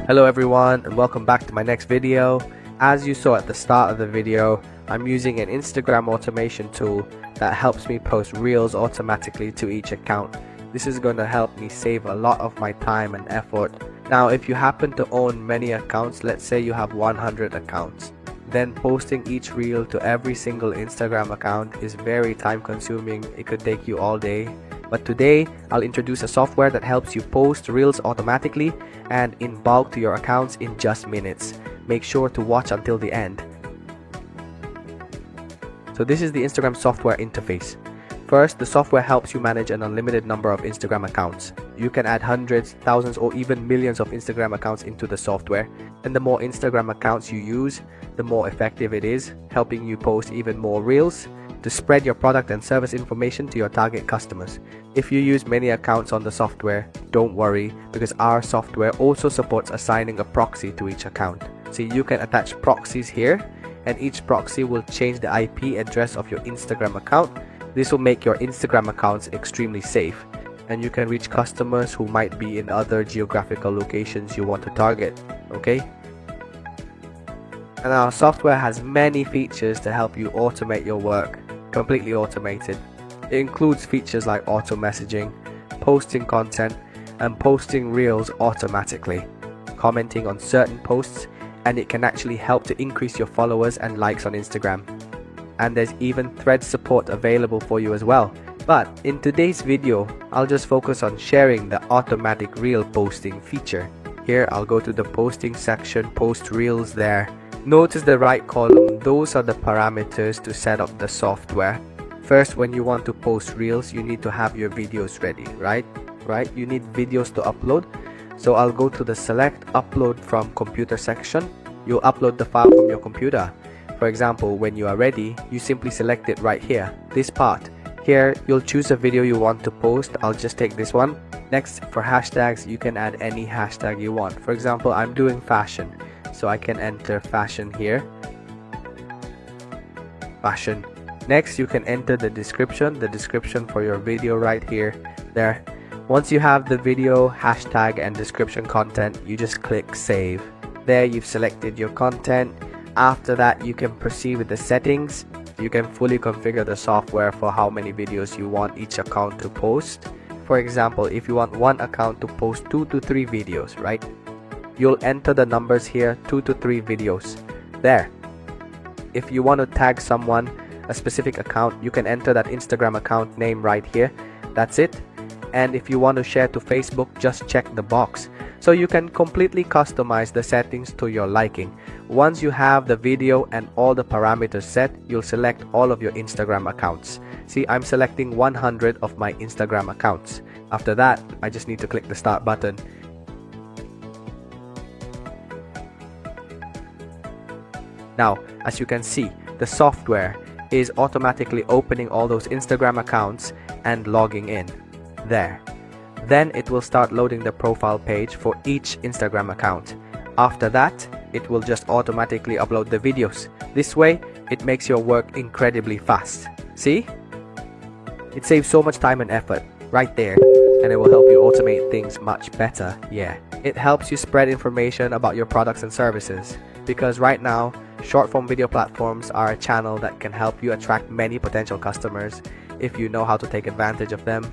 Hello everyone and welcome back to my next video. As you saw at the start of the video, I'm using an Instagram automation tool that helps me post reels automatically to each account. This is going to help me save a lot of my time and effort. Now if you happen to own many accounts, let's say you have 100 accounts, then posting each reel to every single Instagram account is very time consuming. It could take you all day. But today, I'll introduce a software that helps you post reels automatically and in bulk to your accounts in just minutes. Make sure to watch until the end. So this is the Instagram software interface. First, the software helps you manage an unlimited number of Instagram accounts. You can add hundreds, thousands, or even millions of Instagram accounts into the software. And the more Instagram accounts you use, the more effective it is, helping you post even more reels to spread your product and service information to your target customers. If you use many accounts on the software, don't worry, because our software also supports assigning a proxy to each account. So you can attach proxies here, and each proxy will change the IP address of your Instagram account. This will make your Instagram accounts extremely safe, and you can reach customers who might be in other geographical locations you want to target. Okay? And our software has many features to help you automate your work, completely automated. It includes features like auto messaging, posting content, and posting reels automatically, commenting on certain posts, and it can actually help to increase your followers and likes on Instagram. And there's even thread support available for you as well. But in today's video, I'll just focus on sharing the automatic reel posting feature. Here I'll go to the posting section, post reels there. Notice the right column, those are the parameters to set up the software. First, when you want to post reels, you need to have your videos ready, right? You need videos to upload. So I'll go to the select upload from computer section. You'll upload the file from your computer. For example, when you are ready, you simply select it right here, this part. Here, you'll choose a video you want to post. I'll just take this one. Next, for hashtags, you can add any hashtag you want. For example, I'm doing fashion, so I can enter fashion here. Fashion. Next, you can enter the description for your video right here, there. Once you have the video, hashtag, and description content, you just click save. There, you've selected your content. After that, you can proceed with the settings. You can fully configure the software for how many videos you want each account to post. For example, if you want one account to post 2 to 3 videos, right? You'll enter the numbers here, 2 to 3 videos. There. If you want to tag someone, a specific account, you can enter that Instagram account name right here. That's it. And if you want to share to Facebook, just check the box. So you can completely customize the settings to your liking. Once you have the video and all the parameters set, you'll select all of your Instagram accounts. See, I'm selecting 100 of my Instagram accounts. After that, I just need to click the start button. Now, as you can see, the software is automatically opening all those Instagram accounts and logging in. There. Then it will start loading the profile page for each Instagram account. After that, it will just automatically upload the videos. This way, it makes your work incredibly fast. See? It saves so much time and effort right there, and it will help you automate things much better. Yeah. It helps you spread information about your products and services, because right now, short form video platforms are a channel that can help you attract many potential customers if you know how to take advantage of them.